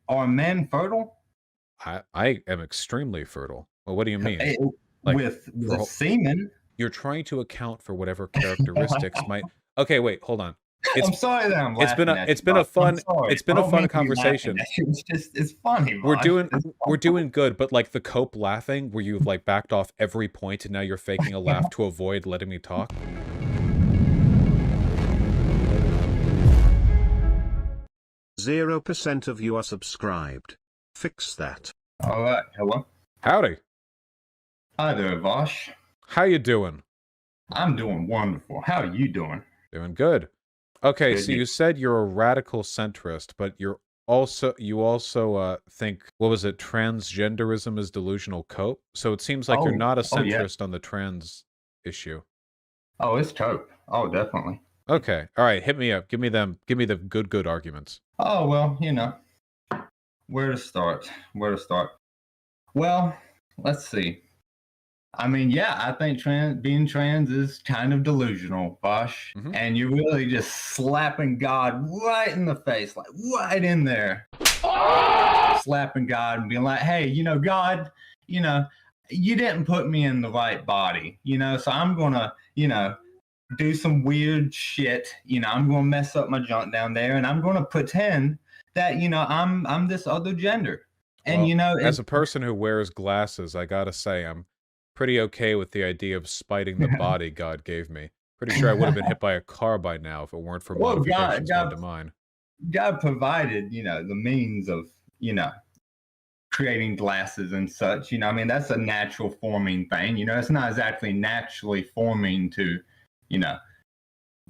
Are men fertile? I am extremely fertile. Well, what do you mean? Eh, Like, with for semen? you're trying to account for whatever characteristics might. Okay, wait, hold on. It's I'm sorry that I'm it's been laughing a at it's you, been a boss. I'm fun sorry. it's I been a don't fun mean to be laughing conversation. at you. It's funny, We're boss. doing we're doing good, but like the cope laughing where you've like backed off every point and now you're faking a laugh to avoid letting me talk. 0% of you are subscribed. Fix that. All right. Hello. Howdy. Hi there, Vaush. How you doing? I'm doing wonderful. How are you doing? Doing good. Okay, Good. so you said you're a radical centrist, but you also think, what was it, transgenderism is delusional cope? So it seems like you're Oh, not a oh yeah. centrist on the trans issue. Oh, it's cope. Oh, definitely. Okay. All right, hit me up. Give me the good arguments. Oh well, where to start? Where to start? Well, let's see. I mean, yeah, I think being trans is kind of delusional, Bosh. Mhm. And you're really just slapping God right in the face, like right in there. Slapping God and being like, hey, God, you didn't put me in the right body, so I'm going to, do some weird shit. I'm going to mess up my junk down there and I'm going to pretend that, I'm this other gender. And, Well, as a person who wears glasses, I gotta say I'm pretty okay with the idea of spiting the body God gave me. Pretty sure I would have been hit by a car by now if it weren't for well, God, modifications made God, to mine. God provided, the means of, creating glasses and such. I mean, that's a natural forming thing. It's not exactly naturally forming to, you know,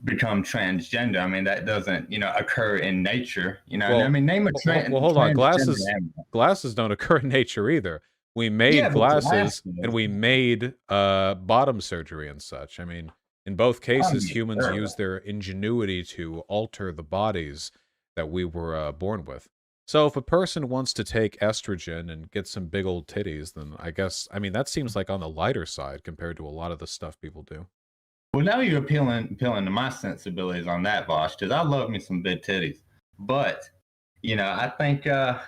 become transgender. I mean, that doesn't, occur in nature. I Well, mean, name a hold on. transgender animal. Glasses don't occur in nature either. We made Yeah, but glasses and glasses. we made bottom surgery and such. I mean, in both I cases, mean, humans sure. use their ingenuity to alter the bodies that we were born with. So if a person wants to take estrogen and get some big old titties, then I mean, that seems like on the lighter side compared to a lot of the stuff people do. Well, now you're appealing to my sensibilities on that, Vosh, because I love me some big titties. But I think I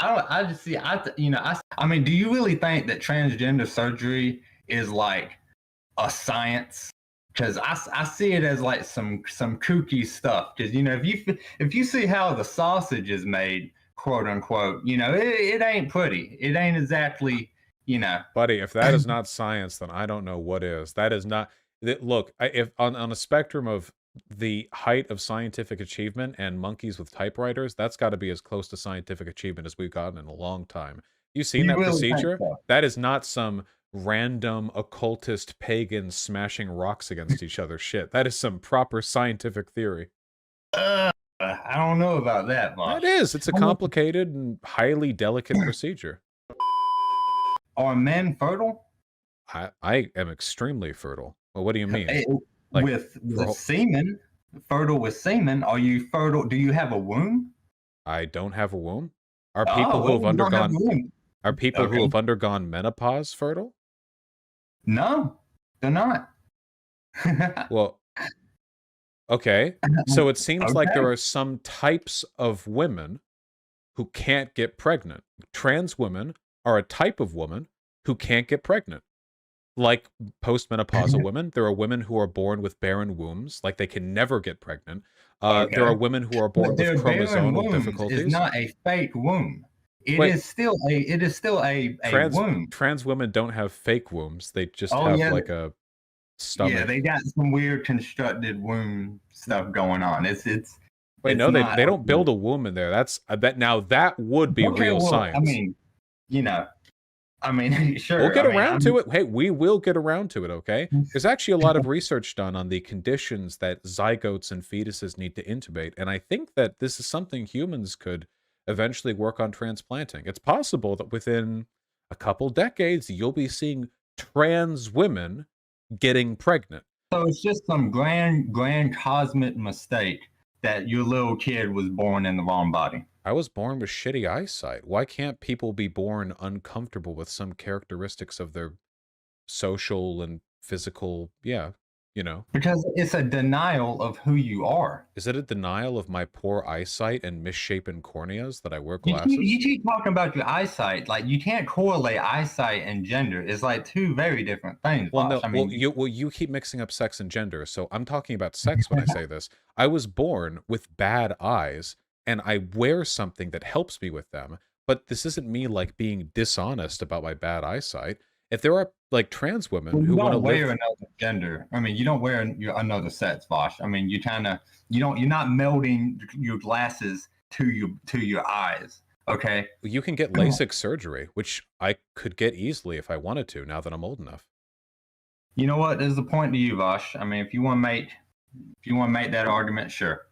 don't. I just see. I mean, do you really think that transgender surgery is like a science? Because I see it as like some kooky stuff. Because if you see how the sausage is made, quote unquote, it ain't pretty. It ain't exactly Buddy, if that is not science, then I don't know what is. That is not. Look, if on a spectrum of the height of scientific achievement and monkeys with typewriters, that's got to be as close to scientific achievement as we've gotten in a long time. You seen You that really think procedure? so? That is not some random occultist pagan smashing rocks against each other shit. That is some proper scientific theory. I don't know about that, That Bosh. is. It's a complicated and highly delicate procedure. Are men fertile? I am extremely fertile. Well, what do you mean? Eh, Like, with semen, fertile with semen, are you fertile? Do you have a womb? I don't have a womb? Are Oh, people who well, have you don't have a undergone womb. are people who Okay. have undergone menopause fertile? No, they're not. Well, okay. So it seems like Okay. there are some types of women who can't get pregnant. Trans women are a type of woman who can't get pregnant. Like postmenopausal women, there are women who are born with barren wombs, like they can never get pregnant. There Okay. are women who are born But with their barren chromosomal wombs is difficulties. not a fake womb. Wait, It is still a womb. trans women don't have fake wombs. They just Oh have yeah, like a yeah. stomach. They got some weird constructed womb stuff going on. Wait, It's no, they not. they don't build a womb in there. That's I bet now that would be Okay. real Well, science. you know, We'll sure. get around to it. Hey, we will get around to it, okay? There's actually a lot of research done on the conditions that zygotes and fetuses need to intubate, and I think that this is something humans could eventually work on transplanting. It's possible that within a couple decades, you'll be seeing trans women getting pregnant. So it's just some grand cosmic mistake that your little kid was born in the wrong body. I was born with shitty eyesight. Why can't people be born uncomfortable with some characteristics of their social and physical, yeah. you know? Because it's a denial of who you are. Is it a denial of my poor eyesight and misshapen corneas that I wear You glasses? keep talking about your eyesight. Like, you can't correlate eyesight and gender. It's like two very different things, Well, Vosh. no. I Well, mean, you keep mixing up sex and gender. So I'm talking about sex when I say this. I was born with bad eyes, and I wear something that helps me with them. But this isn't me like being dishonest about my bad eyesight. If there are like trans women well, who you want to don't wear live, another gender. I mean, you don't wear another sex, Vosh. I mean, you're not melding your glasses to your eyes. Okay. you can get LASIK surgery, which I could get easily if I wanted to. Now that I'm old enough. You know what? There's a point to you, Vosh. I mean, if you want to make that argument, sure.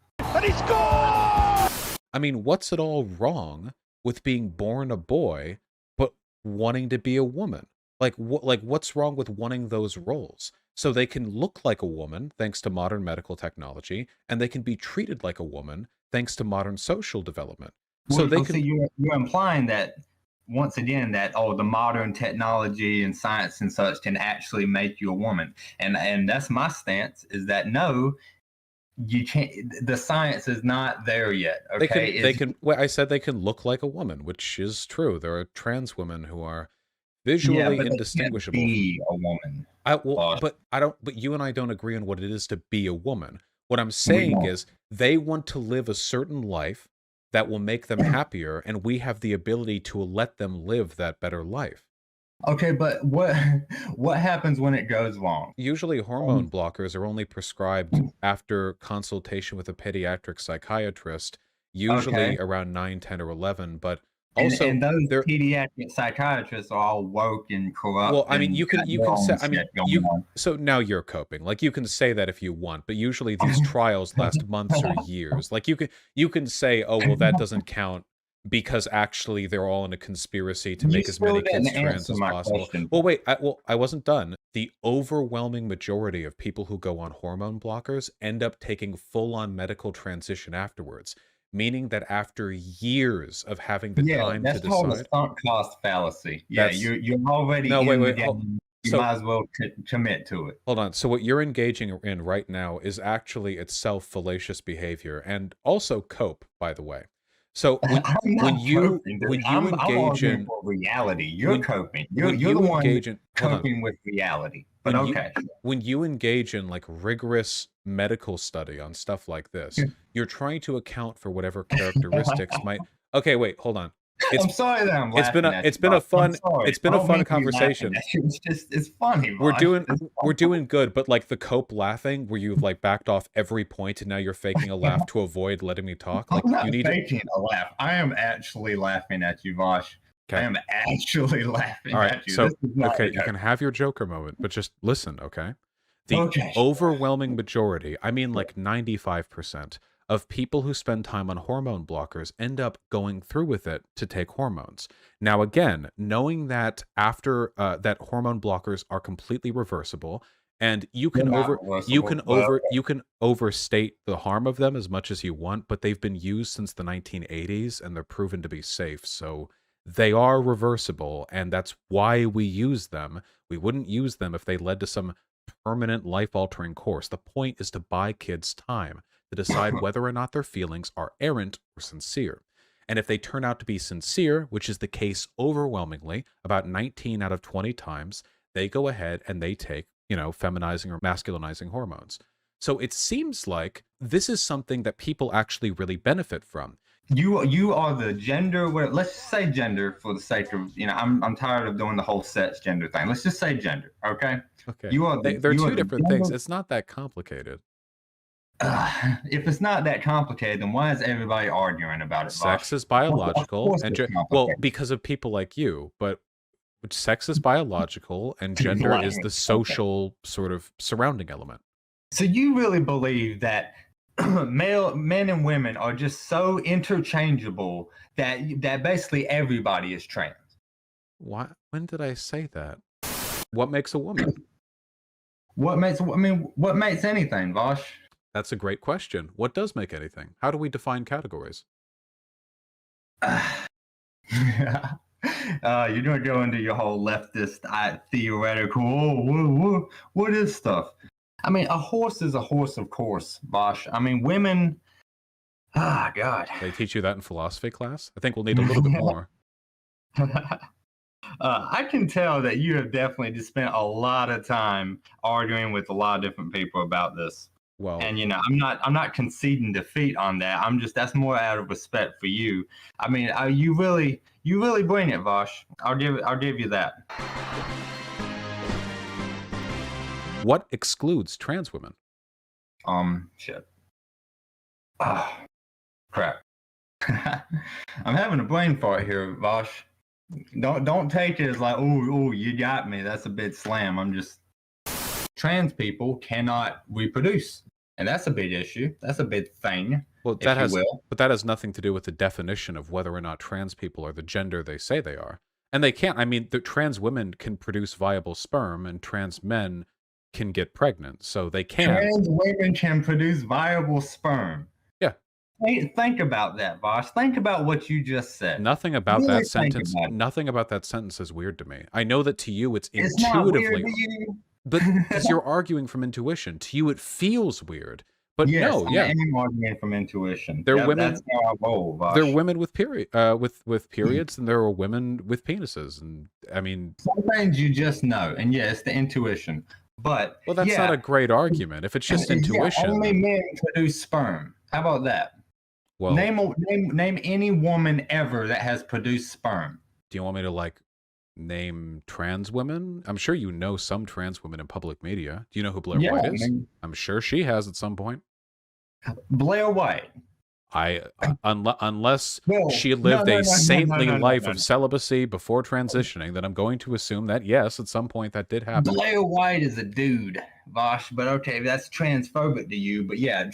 I mean, what's it all wrong with being born a boy but wanting to be a woman? Like what's wrong with wanting those roles? So they can look like a woman thanks to modern medical technology, and they can be treated like a woman thanks to modern social development. So Well, they see, can you're implying that once again that the modern technology and science and such can actually make you a woman, and that's my stance is that no, you can't. The science is not there yet. Okay, they can well, I said they can look like a woman, which is true. There are trans women who are yeah, visually but they can't indistinguishable from be a woman. well, Boss. but I don't. But you and I don't agree on what it is to be a woman. What I'm We saying don't. is they want to live a certain life that will make them happier, and we have the ability to let them live that better life. Okay, but what happens when it goes wrong? Usually, hormone blockers are only prescribed after consultation with a pediatric psychiatrist, Okay, usually around 9, 10, or 11. But and also, those they're pediatric psychiatrists are all woke and well, corrupt I mean, and got you their can say, own I mean, shit going on. so now you're coping. Like you can say that if you want, but usually these trials last months or years. Like you can say, oh, well, that doesn't count because actually they're all in a conspiracy to You make as still many didn't kids trans answer as my possible. question. Well, wait, I wasn't done. The overwhelming majority of people who go on hormone blockers end up taking full-on medical transition afterwards, meaning that after years of having the Yeah, time to that's called a decide, sunk cost fallacy. Yeah, that's you're already no, wait, in the wait, game. You so might as well commit to it. hold on. So what you're engaging in right now is actually itself fallacious behavior and also cope, by the way. So I'm not coping, dude. when you I'm engage arguing in for reality. You're when coping. when You're the you one engage in hold on. coping with reality. But When you okay. when you engage in like rigorous medical study on stuff like this, you're trying to account for whatever characteristics might Okay, wait, hold on. It's I'm sorry that I'm laughing at it's you, been a Bob. I'm fun sorry. it's been I a don't fun mean to be laughing conversation. at you. It's funny, Bosh. It's We're funny. doing good, but like the cope laughing where you've like backed off every point and now you're faking a laugh to avoid letting me talk. I'm Like not you need to faking a laugh. I am actually laughing at you, Vosh. I Okay. am actually laughing All right. at you. So This is not okay, a you joke. can have your Joker moment, but just listen, okay? The Okay. overwhelming majority, I mean like 95% of people who spend time on hormone blockers end up going through with it to take hormones. Now again, knowing that after that hormone blockers are completely reversible and They're not reversible, but you can overstate the harm of them as much as you want, but they've been used since the 1980s and they're proven to be safe. So they are reversible, and that's why we use them. We wouldn't use them if they led to some permanent life-altering course. The point is to buy kids time to decide whether or not their feelings are errant or sincere. And if they turn out to be sincere, which is the case overwhelmingly, about 19 out of 20 times, they go ahead and they take, feminizing or masculinizing hormones. So it seems like this is something that people actually really benefit from. you are the gender. Let's just say gender for the sake of I'm tired of doing the whole sex gender thing. Let's just say gender, okay? Okay. You are They're you are two the different things. gender. It's not that complicated. If it's not that complicated, then why is everybody arguing about it, Sex Vosh? is Of biological course and it's well, complicated. because of people like you, but sex is biological and gender Like, is the okay. social sort of surrounding element. So you really believe that men and women are just so interchangeable that basically everybody is trans? Why? When did I say that? What makes a woman? What makes anything, Vosh? That's a great question. What does make anything? How do we define categories? You're gonna go into your whole leftist theoretical. What is stuff? I mean, a horse is a horse, of course, Vaush. I mean, women. Ah, God. They teach you that in philosophy class? I think we'll need a little bit more. I can tell that you have definitely just spent a lot of time arguing with a lot of different people about this. Well, and I'm not conceding defeat on that. That's more out of respect for you. I mean, you really bring it, Vaush. I'll give you that. What excludes trans women? Shit. Ah, crap. I'm having a brain fart here, Vaush. Don't take it as like, oh, you got me. That's a big slam. Trans people cannot reproduce, and that's a big issue. That's a big thing. Well, that has nothing to do with the definition of whether or not trans people are the gender they say they are. And they can't. I mean, the trans women can produce viable sperm, and trans men can get pregnant, so they can. Trans women can produce viable sperm. Yeah. Think about that, Vaush. Think about what you just said. Nothing about that sentence. Nothing about that sentence is weird to me. I know that to you it's intuitively, but because you're arguing from intuition, to you it feels weird. But yes, no, I am arguing from intuition. There are women. That's how I roll, Vaush. There are women with with periods, and there are women with penises, and I mean, some things you just know, and yeah, it's the intuition. But well, that's not a great argument. If it's just intuition, only men produce sperm. How about that? Well, name any woman ever that has produced sperm. Do you want me to name trans women? I'm sure you know some trans women in public media. Do you know who Blair White is? I'm sure she has at some point. Blair White. Unless she lived a saintly life of celibacy before transitioning, then I'm going to assume that yes, at some point that did happen. Blair White is a dude, Vaush, but okay, that's transphobic to you. But yeah,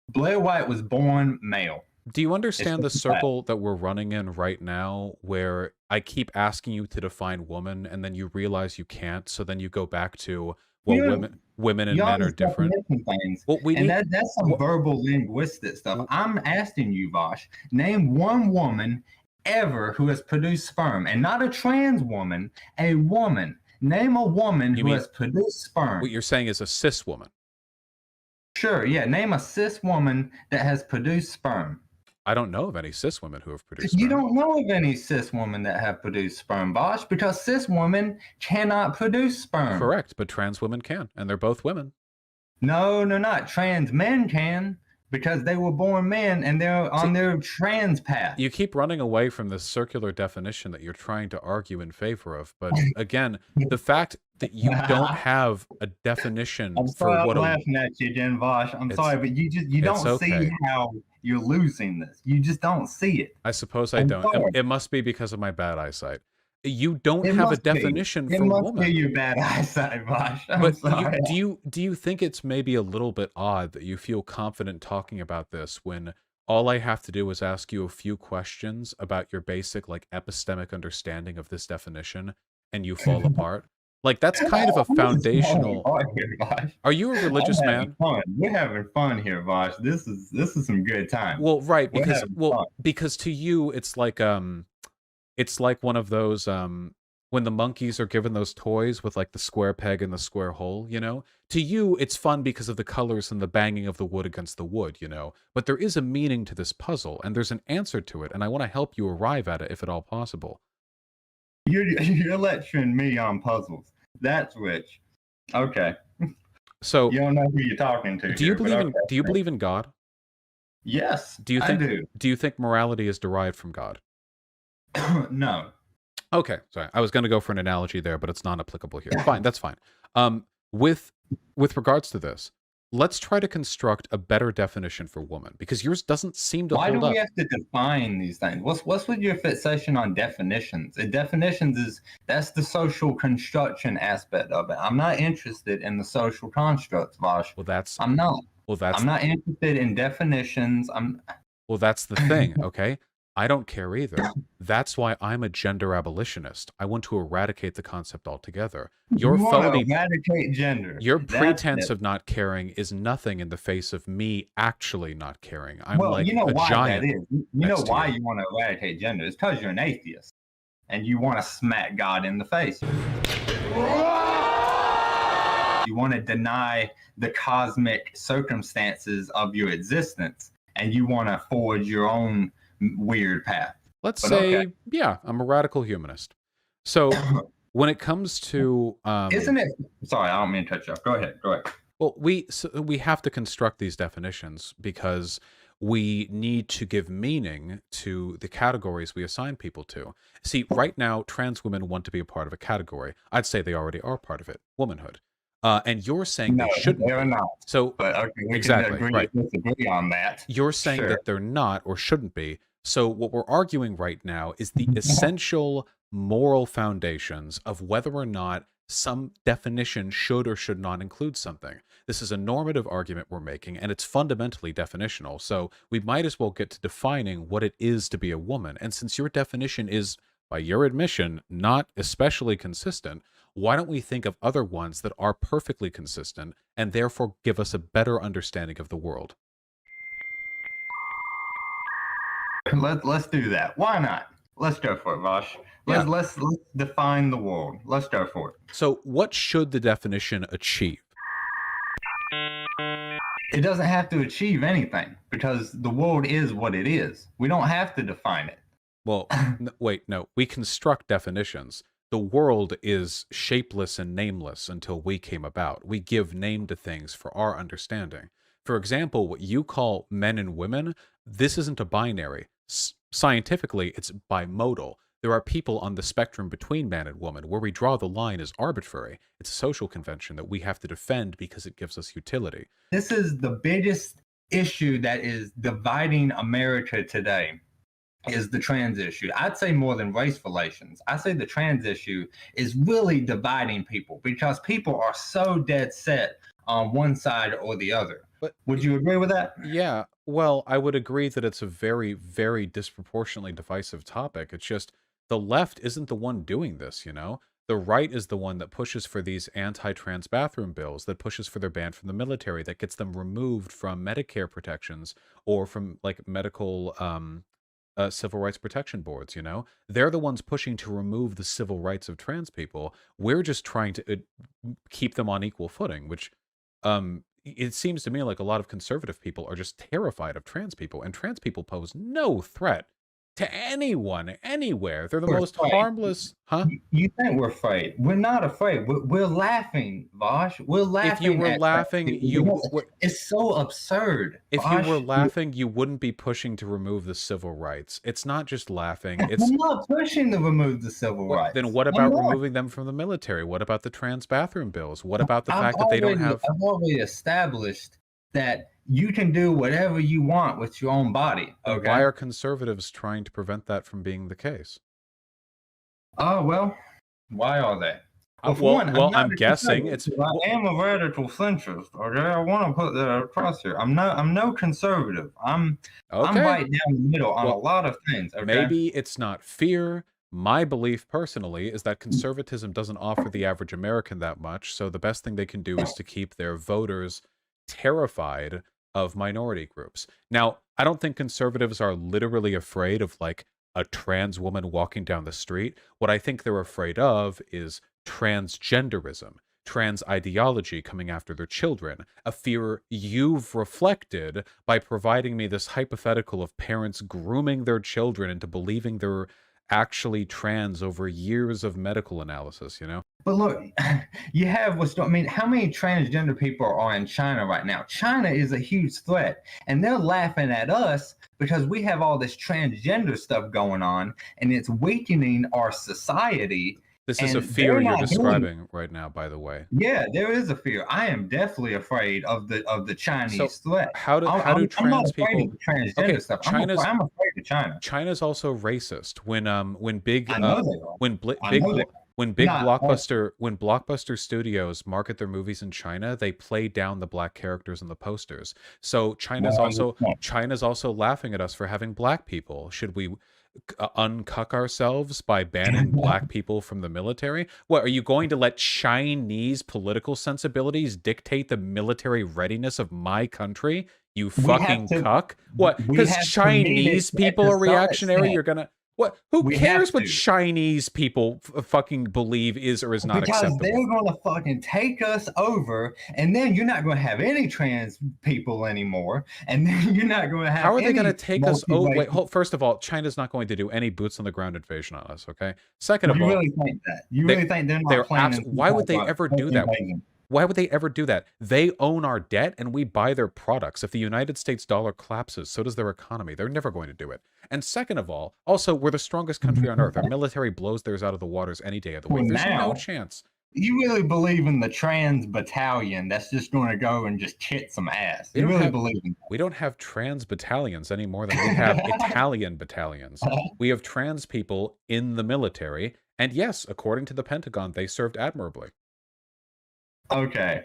Blair White was born male. Do you understand the circle that we're running in right now, where I keep asking you to define woman, and then you realize you can't, so then you go back to, well, women and men are different. Well, that's some verbal linguistic stuff. I'm asking you, Vaush, name one woman ever who has produced sperm, and not a trans woman, a woman. Name a woman who has produced sperm. What you're saying is a cis woman. Sure, yeah. Name a cis woman that has produced sperm. I don't know of any cis women who have produced sperm. You don't know of any cis women that have produced sperm, Vaush, because cis women cannot produce sperm. Correct, but trans women can, and they're both women. No, not. Trans men can, because they were born men and they're on their trans path. You keep running away from this circular definition that you're trying to argue in favor of. But again, the fact that you don't have a definition for what I'm laughing at you, Jen Vaush. I'm sorry, but you don't see how you're losing this. You just don't see it. I suppose I don't. It must be because of my bad eyesight. You don't have a definition for woman. It must be your bad eyesight, Vaush. But do you think it's maybe a little bit odd that you feel confident talking about this when all I have to do is ask you a few questions about your basic epistemic understanding of this definition, and you fall apart? That's kind of a foundational. Are you a religious man? We're having fun here, Vaush. This is some good time. Well, right, because to you it's like one of those when the monkeys are given those toys with the square peg and the square hole, To you, it's fun because of the colors and the banging of the wood against the wood, But there is a meaning to this puzzle, and there's an answer to it, and I want to help you arrive at it if at all possible. You're lecturing me on puzzles. That's rich. Okay. So you don't know who you're talking to. Do you believe in God? Yes. I do. Do you think morality is derived from God? No. Okay, sorry. I was going to go for an analogy there, but it's not applicable here. Fine, that's fine. With regards to this, let's try to construct a better definition for woman, because yours doesn't seem to hold up. Why do we have to define these things? What's with your fixation on definitions? That's the social construction aspect of it. I'm not interested in the social constructs, Vaush. I'm not interested in definitions. Well, that's the thing, okay? I don't care either. That's why I'm a gender abolitionist. I want to eradicate the concept altogether. Your eradicate gender. Your pretense of not caring is nothing in the face of me actually not caring. I'm you know a why giant. That is. You know why you want to eradicate gender? It's because you're an atheist, and you want to smack God in the face. You want to deny the cosmic circumstances of your existence, and you want to forge your own weird path. Let's say, yeah, I'm a radical humanist. So when it comes to... Isn't it... Sorry, I don't mean to touch you off. Go ahead. Well, we have to construct these definitions because we need to give meaning to the categories we assign people to. See, right now, trans women want to be a part of a category. I'd say they already are part of it, womanhood. And you're saying they shouldn't they're be. not. So, but okay, we exactly, can agree right. disagree on that. You're saying that they're not or shouldn't be. So what we're arguing right now is the essential moral foundations of whether or not some definition should or should not include something. This is a normative argument we're making, and it's fundamentally definitional. So we might as well get to defining what it is to be a woman. And since your definition is, by your admission, not especially consistent, why don't we think of other ones that are perfectly consistent and therefore give us a better understanding of the world? Let's do that. Why not? Let's go for it, Vaush. Let's define the world. Let's go for it. So what should the definition achieve? It doesn't have to achieve anything because the world is what it is. We don't have to define it. Well, wait, no. We construct definitions. The world is shapeless and nameless until we came about. We give name to things for our understanding. For example, what you call men and women, this isn't a binary. Scientifically, it's bimodal. There are people on the spectrum between man and woman. Where we draw the line is arbitrary. It's a social convention that we have to defend because it gives us utility. This is the biggest issue that is dividing America today, is the trans issue. I'd say more than race relations. I say the trans issue is really dividing people because people are so dead set on one side or the other. But would you agree with that? Yeah. Well, I would agree that it's a very, very disproportionately divisive topic. It's just the left isn't the one doing this, you know? The right is the one that pushes for these anti-trans bathroom bills, that pushes for their ban from the military, that gets them removed from Medicare protections or from like medical civil rights protection boards, you know? They're the ones pushing to remove the civil rights of trans people. We're just trying to keep them on equal footing, which it seems to me like a lot of conservative people are just terrified of trans people, and trans people pose no threat to anyone, anywhere. They're the most harmless, huh? You think we're afraid? We're not afraid. We're laughing, Vaush. We're laughing. If you were laughing, it's so absurd. If Vaush, you were laughing, you wouldn't be pushing to remove the civil rights. It's not just laughing. It's I'm not pushing to remove the civil rights. Then what about removing them from the military? What about the trans bathroom bills? What about the fact that they don't have... I've already established that you can do whatever you want with your own body. Okay? Why are conservatives trying to prevent that from being the case? Oh, well, why are they? I'm guessing it's... I am a radical centrist, okay? I want to put that across here. I'm no conservative. I'm right down the middle on a lot of things, okay? Maybe it's not fear. My belief, personally, is that conservatism doesn't offer the average American that much, so the best thing they can do is to keep their voters terrified of minority groups. Now, I don't think conservatives are literally afraid of, like, a trans woman walking down the street. What I think they're afraid of is transgenderism, trans ideology coming after their children, a fear you've reflected by providing me this hypothetical of parents grooming their children into believing they're actually trans over years of medical analysis, you know? But look, you have I mean, how many transgender people are in China right now? China is a huge threat, and they're laughing at us because we have all this transgender stuff going on, and it's weakening our society. This is a fear you're describing right now, by the way. Yeah, there is a fear. I am definitely afraid of the Chinese threat. How do trans I'm not afraid people? Of the transgender stuff. I'm afraid of China. China's also racist. When blockbuster studios market their movies in China, they play down the black characters in the posters. So China's also laughing at us for having black people. Should we uncuck ourselves by banning black people from the military? What, are you going to let Chinese political sensibilities dictate the military readiness of my country? You fucking cuck. What, because Chinese people are reactionary, you're gonna... What? Who We cares have what to. Chinese people fucking believe is or is not Because acceptable? they're going to fucking take us over, and then you're not going to have any trans people anymore, and then you're not going to have. How are they going to any take us? Oh, multi-race- wait. First of all, China's not going to do any boots on the ground invasion on us. Okay. Second of You all, really think that? You really think they're not planning? why would they ever do that? invasion? Why would they ever do that? They own our debt and we buy their products. If the United States dollar collapses, so does their economy. They're never going to do it. And second of all, also, we're the strongest country on earth. Our military blows theirs out of the waters any day of the week. Well, There's now- no chance. You really believe in the trans battalion that's just going to go and just kick some ass? We You don't really have- believe in We don't have trans battalions any more than we have Italian battalions. We have trans people in the military. And yes, according to the Pentagon, they served admirably. that? Okay,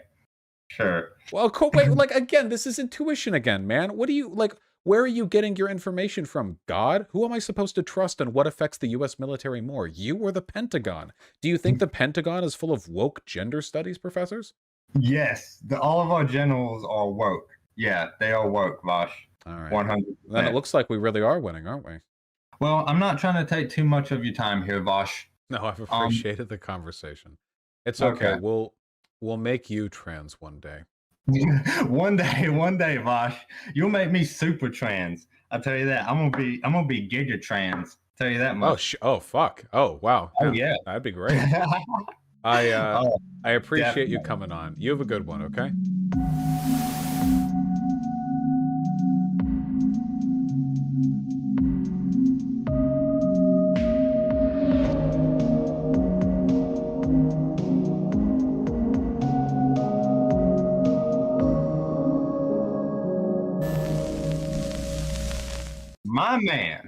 sure. Well, wait, like, again, this is intuition again, man. What do you, like, where are you getting your information from? God? Who am I supposed to trust and what affects the U.S. military more? You or the Pentagon? Do you think the Pentagon is full of woke gender studies professors? Yes, all of our generals are woke. Yeah, they are woke, Vaush. All right. 100%. Then it looks like we really are winning, aren't we? Well, I'm not trying to take too much of your time here, Vaush. No, I've appreciated the conversation. It's okay. Okay. We'll make you trans one day. one day, Vaush, you'll make me super trans. I'll tell you that. I'm gonna be giga trans. Tell you that much. Oh fuck. Oh wow. Oh, yeah. That'd be great. I appreciate you definitely. coming on. You have a good one, okay? My man.